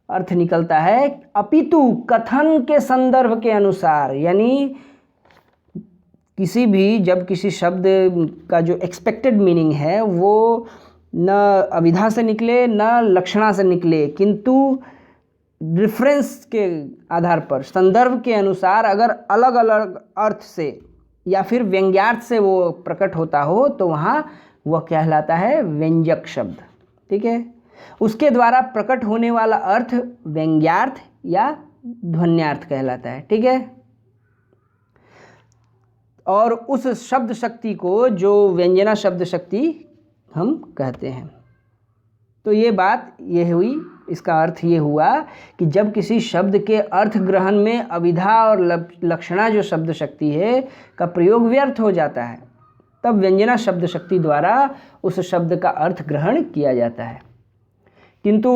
अर्थ निकलता है, अपितु कथन के संदर्भ के अनुसार, यानी किसी भी जब किसी शब्द का जो एक्सपेक्टेड मीनिंग है वो न अविधा से निकले न लक्षणा से निकले, किंतु डिफरेंस के आधार पर संदर्भ के अनुसार अगर अलग अलग अर्थ से या फिर व्यंग्यार्थ से वो प्रकट होता हो तो वहाँ वह कहलाता है व्यंजक शब्द। ठीक है, उसके द्वारा प्रकट होने वाला अर्थ व्यंग्यार्थ या ध्वन्यार्थ कहलाता है। ठीक है, और उस शब्द शक्ति को जो व्यंजना शब्द शक्ति हम कहते हैं। तो ये बात ये हुई, इसका अर्थ ये हुआ कि जब किसी शब्द के अर्थ ग्रहण में अभिधा और लक्षणा जो शब्द शक्ति है का प्रयोग व्यर्थ हो जाता है, तब व्यंजना शब्द शक्ति द्वारा उस शब्द का अर्थ ग्रहण किया जाता है। किंतु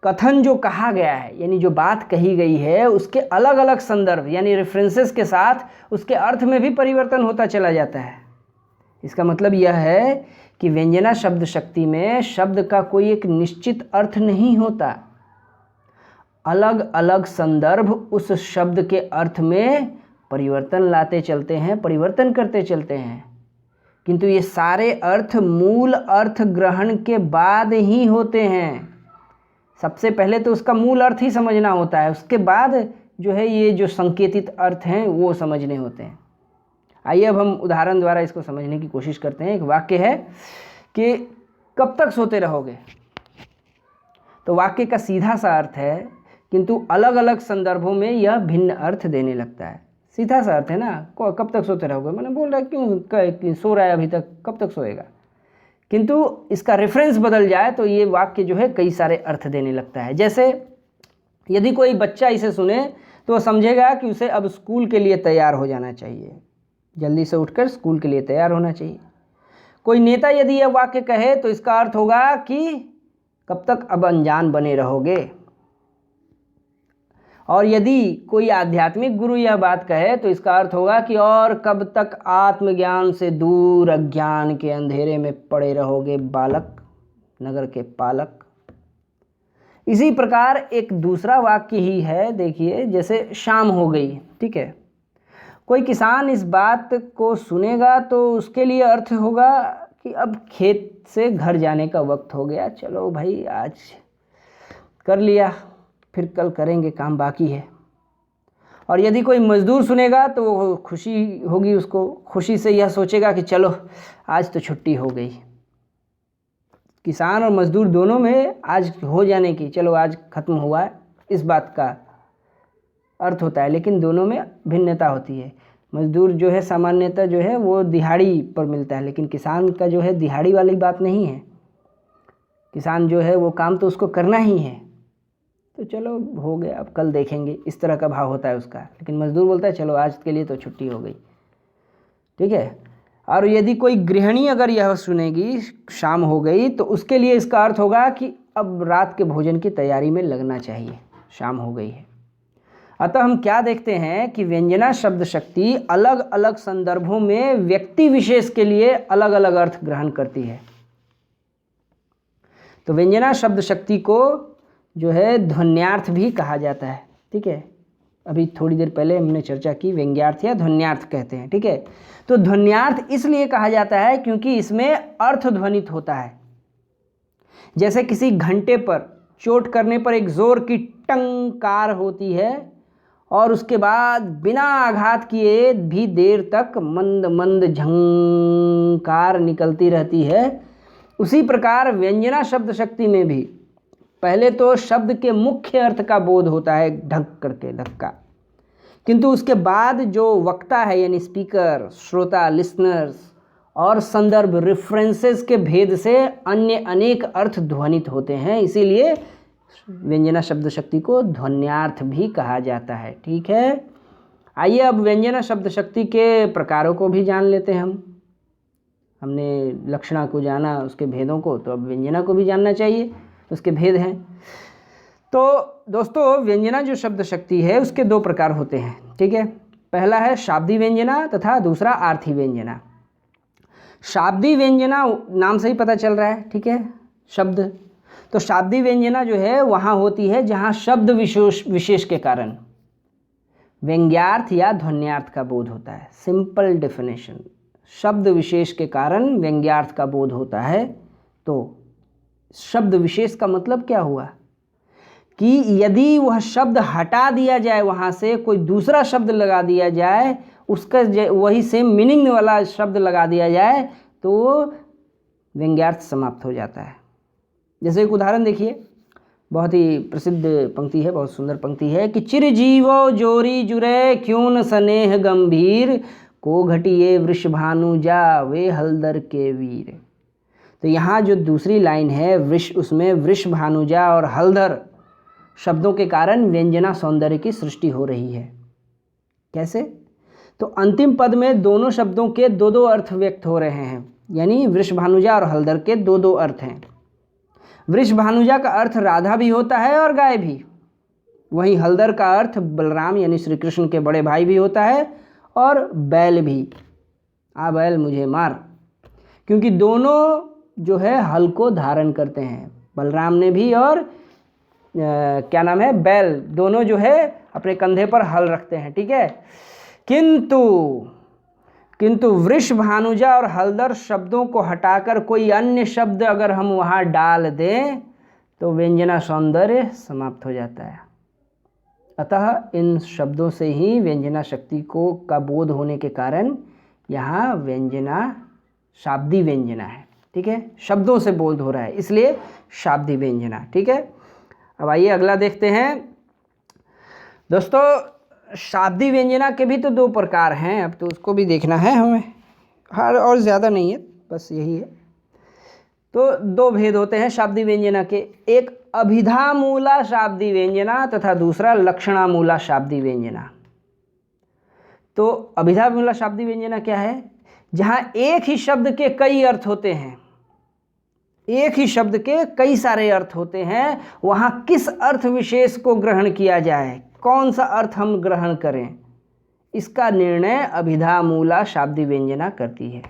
कथन जो कहा गया है, यानी जो बात कही गई है, उसके अलग अलग संदर्भ यानी रेफरेंसेस के साथ उसके अर्थ में भी परिवर्तन होता चला जाता है। इसका मतलब यह है कि व्यंजना शब्द शक्ति में शब्द का कोई एक निश्चित अर्थ नहीं होता, अलग अलग संदर्भ उस शब्द के अर्थ में परिवर्तन लाते चलते हैं, परिवर्तन करते चलते हैं। किंतु ये सारे अर्थ मूल अर्थ ग्रहण के बाद ही होते हैं। सबसे पहले तो उसका मूल अर्थ ही समझना होता है, उसके बाद जो है ये जो संकेतित अर्थ हैं वो समझने होते हैं। आइए अब हम उदाहरण द्वारा इसको समझने की कोशिश करते हैं। एक वाक्य है कि कब तक सोते रहोगे। तो वाक्य का सीधा सा अर्थ है, किंतु अलग अलग संदर्भों में यह भिन्न अर्थ देने लगता है। सीधा सा अर्थ है ना, कब तक सोते रहोगे, मैंने बोल रहा क्यों सो रहा है अभी तक, कब तक सोएगा। किंतु इसका रेफरेंस बदल जाए तो ये वाक्य जो है कई सारे अर्थ देने लगता है। जैसे यदि कोई बच्चा इसे सुने तो वह समझेगा कि उसे अब स्कूल के लिए तैयार हो जाना चाहिए, जल्दी से उठकर स्कूल के लिए तैयार होना चाहिए। कोई नेता यदि यह वाक्य कहे तो इसका अर्थ होगा कि कब तक अब अनजान बने रहोगे। और यदि कोई आध्यात्मिक गुरु यह बात कहे तो इसका अर्थ होगा कि और कब तक आत्मज्ञान से दूर अज्ञान के अंधेरे में पड़े रहोगे बालक, नगर के पालक। इसी प्रकार एक दूसरा वाक्य ही है, देखिए, जैसे शाम हो गई, ठीक है। कोई किसान इस बात को सुनेगा तो उसके लिए अर्थ होगा कि अब खेत से घर जाने का वक्त हो गया, चलो भाई आज कर लिया, फिर कल करेंगे, काम बाकी है। और यदि कोई मज़दूर सुनेगा तो वो खुशी होगी, उसको खुशी से यह सोचेगा कि चलो आज तो छुट्टी हो गई। किसान और मज़दूर दोनों में आज हो जाने की, चलो आज ख़त्म हुआ है, इस बात का अर्थ होता है, लेकिन दोनों में भिन्नता होती है। मज़दूर जो है सामान्यतः जो है वो दिहाड़ी पर मिलता है, लेकिन किसान का जो है दिहाड़ी वाली बात नहीं है। किसान जो है वो काम तो उसको करना ही है, तो चलो हो गया, अब कल देखेंगे, इस तरह का भाव होता है उसका। लेकिन मज़दूर बोलता है चलो आज के लिए तो छुट्टी हो गई, ठीक है। और यदि कोई गृहिणी अगर यह सुनेगी शाम हो गई तो उसके लिए इसका अर्थ होगा कि अब रात के भोजन की तैयारी में लगना चाहिए, शाम हो गई है। अतः हम क्या देखते हैं कि व्यंजना शब्द शक्ति अलग अलग संदर्भों में व्यक्ति विशेष के लिए अलग अलग अर्थ ग्रहण करती है। तो व्यंजना शब्द शक्ति को जो है ध्वन्यार्थ भी कहा जाता है, ठीक है। अभी थोड़ी देर पहले हमने चर्चा की, व्यंग्यार्थ या ध्वन्यार्थ कहते हैं, ठीक है। तो ध्वन्यार्थ इसलिए कहा जाता है क्योंकि इसमें अर्थ ध्वनित होता है। जैसे किसी घंटे पर चोट करने पर एक जोर की टंकार होती है और उसके बाद बिना आघात किए भी देर तक मंद मंद झंकार निकलती रहती है, उसी प्रकार व्यंजना शब्द शक्ति में भी पहले तो शब्द के मुख्य अर्थ का बोध होता है, ढक करके धक्का, किंतु उसके बाद जो वक्ता है यानी स्पीकर, श्रोता, लिसनर्स और संदर्भ रेफरेंसेस के भेद से अन्य अनेक अर्थ ध्वनित होते हैं। इसीलिए व्यंजना शब्द शक्ति को ध्वन्यार्थ भी कहा जाता है, ठीक है। आइए अब व्यंजना शब्द शक्ति के प्रकारों को भी जान लेते हैं हमने लक्षणा को जाना, उसके भेदों को, तो अब व्यंजना को भी जानना चाहिए, उसके भेद हैं। तो दोस्तों व्यंजना जो शब्द शक्ति है उसके दो प्रकार होते हैं, ठीक है। पहला है शाब्दी व्यंजना तथा दूसरा आर्थी व्यंजना। शाब्दी व्यंजना नाम से ही पता चल रहा है, ठीक है, शब्द। तो शाब्दी व्यंजना जो है वहाँ होती है जहाँ शब्द विशेष के कारण व्यंग्यार्थ या ध्वन्यार्थ का बोध होता है। सिंपल डेफिनेशन, शब्द विशेष के कारण व्यंग्यार्थ का बोध होता है। तो शब्द विशेष का मतलब क्या हुआ कि यदि वह शब्द हटा दिया जाए, वहाँ से कोई दूसरा शब्द लगा दिया जाए, उसका वही सेम मीनिंग वाला शब्द लगा दिया जाए, तो व्यंग्यार्थ समाप्त हो जाता है। जैसे एक उदाहरण देखिए, बहुत ही प्रसिद्ध पंक्ति है, बहुत सुंदर पंक्ति है कि चिरजीवो जोरी जुरे क्यों स्नेह गंभीर, को घटिए वृषभानु जा वे हलदर के वीर। तो यहाँ जो दूसरी लाइन है उसमें वृषभानुजा और हलधर शब्दों के कारण व्यंजना सौंदर्य की सृष्टि हो रही है। कैसे? तो अंतिम पद में दोनों शब्दों के दो दो अर्थ व्यक्त हो रहे हैं, यानी वृषभानुजा और हलधर के दो दो अर्थ हैं। वृषभानुजा का अर्थ राधा भी होता है और गाय भी, वहीं हलधर का अर्थ बलराम यानी श्री कृष्ण के बड़े भाई भी होता है और बैल भी। आ बैल मुझे मार, क्योंकि दोनों जो है हल को धारण करते हैं, बलराम ने भी और क्या नाम है, बैल, दोनों जो है अपने कंधे पर हल रखते हैं। ठीक है। किंतु वृषभानुजा और हलधर शब्दों को हटाकर कोई अन्य शब्द अगर हम वहाँ डाल दें तो व्यंजना सौंदर्य समाप्त हो जाता है। अतः इन शब्दों से ही व्यंजना शक्ति को का बोध होने के कारण यहाँ व्यंजना शाब्दी व्यंजना है। ठीक है, शब्दों से बोध हो रहा है, इसलिए शाब्दी व्यंजना। ठीक है, अब आइए अगला देखते हैं। दोस्तों, शाब्दी व्यंजना के भी तो दो प्रकार हैं, अब तो उसको भी देखना है हमें, हर और ज़्यादा नहीं है, बस यही है। तो दो भेद होते हैं शाब्दी व्यंजना के, एक अभिधामूला शाब्दी व्यंजना तथा दूसरा लक्षणामूला शाब्दी व्यंजना। तो अभिधामूला शाब्दी व्यंजना क्या है? जहाँ एक ही शब्द के कई अर्थ होते हैं, एक ही शब्द के कई सारे अर्थ होते हैं, वहाँ किस अर्थ विशेष को ग्रहण किया जाए, कौन सा अर्थ हम ग्रहण करें, इसका निर्णय अभिधामूला शाब्दी व्यंजना करती है।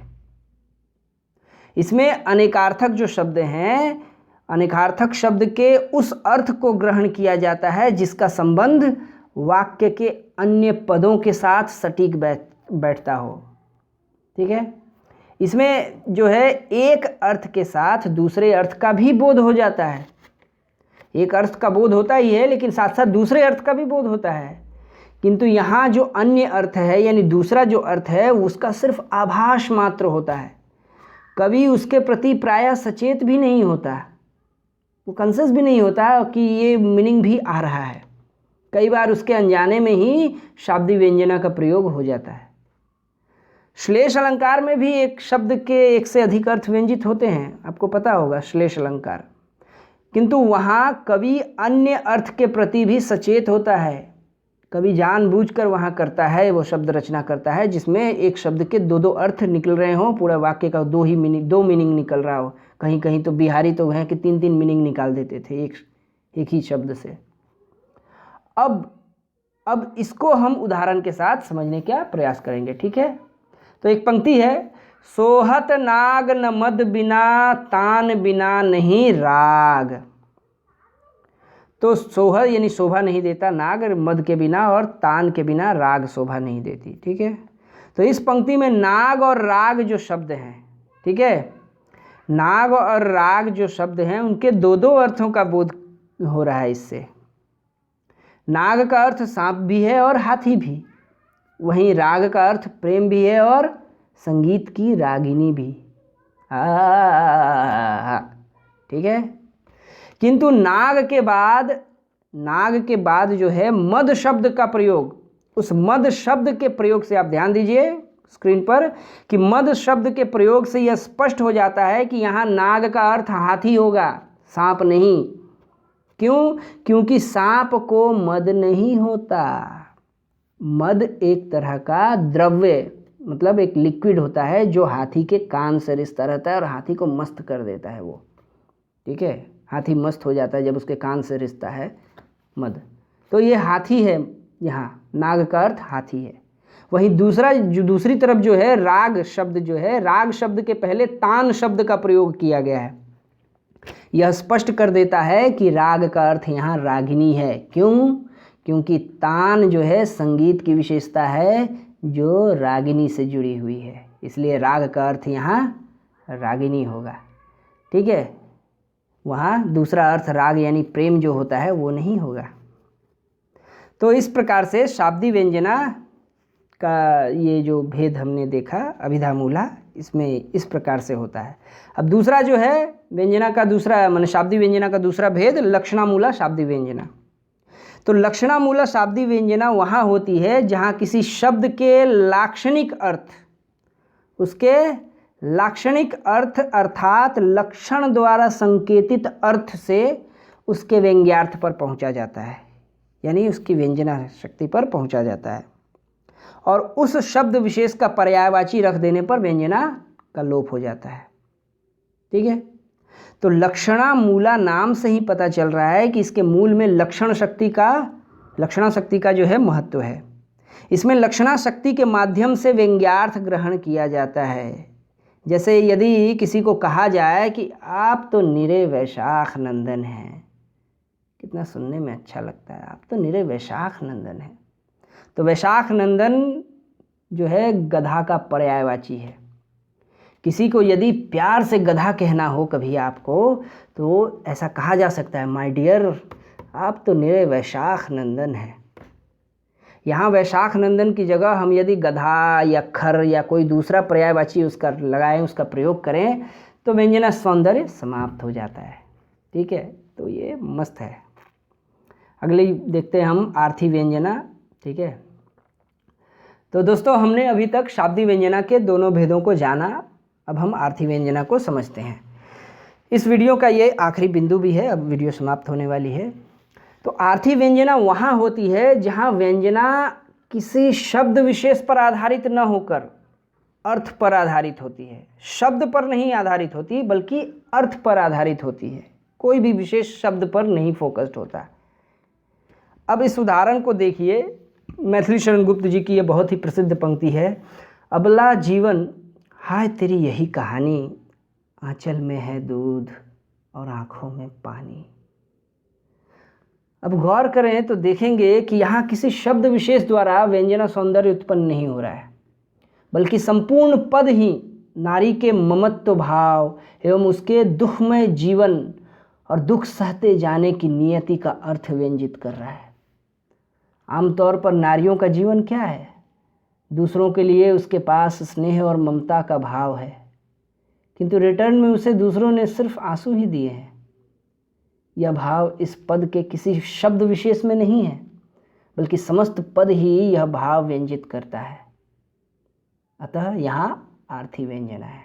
इसमें अनेकार्थक जो शब्द हैं, अनेकार्थक शब्द के उस अर्थ को ग्रहण किया जाता है जिसका संबंध वाक्य के अन्य पदों के साथ सटीक बैठता हो। ठीक है, इसमें जो है एक अर्थ के साथ दूसरे अर्थ का भी बोध हो जाता है। एक अर्थ का बोध होता ही है, लेकिन साथ साथ दूसरे अर्थ का भी बोध होता है। किंतु यहाँ जो अन्य अर्थ है, यानी दूसरा जो अर्थ है, उसका सिर्फ आभास मात्र होता है, कभी उसके प्रति प्रायः सचेत भी नहीं होता, वो कॉन्शियस भी नहीं होता कि ये मीनिंग भी आ रहा है। कई बार उसके अनजाने में ही शाब्दी व्यंजना का प्रयोग हो जाता है। श्लेष अलंकार में भी एक शब्द के एक से अधिक अर्थ व्यंजित होते हैं, आपको पता होगा श्लेष अलंकार, किंतु वहाँ कवि अन्य अर्थ के प्रति भी सचेत होता है, कवि जानबूझकर वहाँ करता है, वो शब्द रचना करता है जिसमें एक शब्द के दो दो अर्थ निकल रहे हों, पूरा वाक्य का दो मीनिंग निकल रहा हो। कहीं कहीं तो बिहारी तो हैं कि तीन तीन मीनिंग निकाल देते थे एक ही शब्द से। अब इसको हम उदाहरण के साथ समझने का प्रयास करेंगे। ठीक है, तो एक पंक्ति है, सोहत नाग न मद बिना तान बिना नहीं राग। तो सोहत यानी शोभा नहीं देता नाग मद के बिना, और तान के बिना राग शोभा नहीं देती। ठीक है, तो इस पंक्ति में नाग और राग जो शब्द हैं, ठीक है, नाग और राग जो शब्द हैं उनके दो दो अर्थों का बोध हो रहा है इससे। नाग का अर्थ सांप भी है और हाथी भी, वहीं राग का अर्थ प्रेम भी है और संगीत की रागिनी भी। ठीक है, किंतु नाग के बाद जो है मद शब्द का प्रयोग, उस मद शब्द के प्रयोग से आप ध्यान दीजिए स्क्रीन पर कि मद शब्द के प्रयोग से यह स्पष्ट हो जाता है कि यहाँ नाग का अर्थ हाथी होगा, सांप नहीं। क्यों? क्योंकि सांप को मद नहीं होता। मद एक तरह का द्रव्य, मतलब एक लिक्विड होता है जो हाथी के कान से रिश्ता रहता है और हाथी को मस्त कर देता है वो। ठीक है, हाथी मस्त हो जाता है जब उसके कान से रिश्ता है मद। तो ये हाथी है, यहाँ नाग का अर्थ हाथी है। वहीं दूसरी तरफ जो है राग शब्द जो है, राग शब्द के पहले तान शब्द का प्रयोग किया गया है। यह स्पष्ट कर देता है कि राग का अर्थ यहाँ रागिनी है। क्यों? क्योंकि तान जो है संगीत की विशेषता है जो रागिनी से जुड़ी हुई है, इसलिए राग का अर्थ यहाँ रागिनी होगा। ठीक है, वहाँ दूसरा अर्थ राग यानी प्रेम जो होता है वो नहीं होगा। तो इस प्रकार से शाब्दी व्यंजना का ये जो भेद हमने देखा अभिधामूला, इसमें इस प्रकार से होता है। अब दूसरा जो है व्यंजना का दूसरा, माने शाब्दी व्यंजना का दूसरा भेद लक्षणामूला शाब्दी व्यंजना। तो लक्षणामूला शाब्दी व्यंजना वहाँ होती है जहाँ किसी शब्द के लाक्षणिक अर्थ उसके लाक्षणिक अर्थ अर्थात लक्षण द्वारा संकेतित अर्थ से उसके व्यंग्यार्थ पर पहुंचा जाता है, यानी उसकी व्यंजना शक्ति पर पहुंचा जाता है। और उस शब्द विशेष का पर्यायवाची रख देने पर व्यंजना का लोप हो जाता है। ठीक है, तो लक्षणा मूला नाम से ही पता चल रहा है कि इसके मूल में लक्षणा शक्ति का जो है महत्व है। इसमें लक्षणा शक्ति के माध्यम से व्यंग्यार्थ ग्रहण किया जाता है। जैसे यदि किसी को कहा जाए कि आप तो निरे वैशाख नंदन हैं, कितना सुनने में अच्छा लगता है, आप तो निरे वैशाख नंदन हैं। तो वैशाख नंदन जो है गधा का पर्यायवाची है। किसी को यदि प्यार से गधा कहना हो कभी आपको, तो ऐसा कहा जा सकता है, माय डियर आप तो निरे वैशाख नंदन हैं। यहाँ वैशाख नंदन की जगह हम यदि गधा या खर या कोई दूसरा पर्यायवाची उसका लगाएं, उसका प्रयोग करें, तो व्यंजना सौंदर्य समाप्त हो जाता है। ठीक है, तो ये मस्त है। अगली देखते हैं हम आर्थी व्यंजना। ठीक है, तो दोस्तों हमने अभी तक शाब्दी व्यंजना के दोनों भेदों को जाना, अब हम आर्थी व्यंजना को समझते हैं। इस वीडियो का ये आखिरी बिंदु भी है, अब वीडियो समाप्त होने वाली है। तो आर्थी व्यंजना वहाँ होती है जहाँ व्यंजना किसी शब्द विशेष पर आधारित न होकर अर्थ पर आधारित होती है। शब्द पर नहीं आधारित होती बल्कि अर्थ पर आधारित होती है, कोई भी विशेष शब्द पर नहीं फोकस्ड होता। अब इस उदाहरण को देखिए, मैथिली शरण गुप्त जी की ये बहुत ही प्रसिद्ध पंक्ति है, अबला जीवन हाय तेरी यही कहानी, आंचल में है दूध और आँखों में पानी। अब गौर करें तो देखेंगे कि यहाँ किसी शब्द विशेष द्वारा व्यंजना सौंदर्य उत्पन्न नहीं हो रहा है, बल्कि संपूर्ण पद ही नारी के ममत्व भाव एवं उसके दुखमय जीवन और दुख सहते जाने की नियति का अर्थ व्यंजित कर रहा है। आमतौर पर नारियों का जीवन क्या है? दूसरों के लिए उसके पास स्नेह और ममता का भाव है, किंतु रिटर्न में उसे दूसरों ने सिर्फ आंसू ही दिए हैं। यह भाव इस पद के किसी शब्द विशेष में नहीं है, बल्कि समस्त पद ही यह भाव व्यंजित करता है। अतः यहाँ आर्थी व्यंजना है।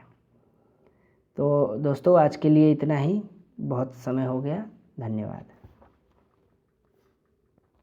तो दोस्तों आज के लिए इतना ही, बहुत समय हो गया, धन्यवाद।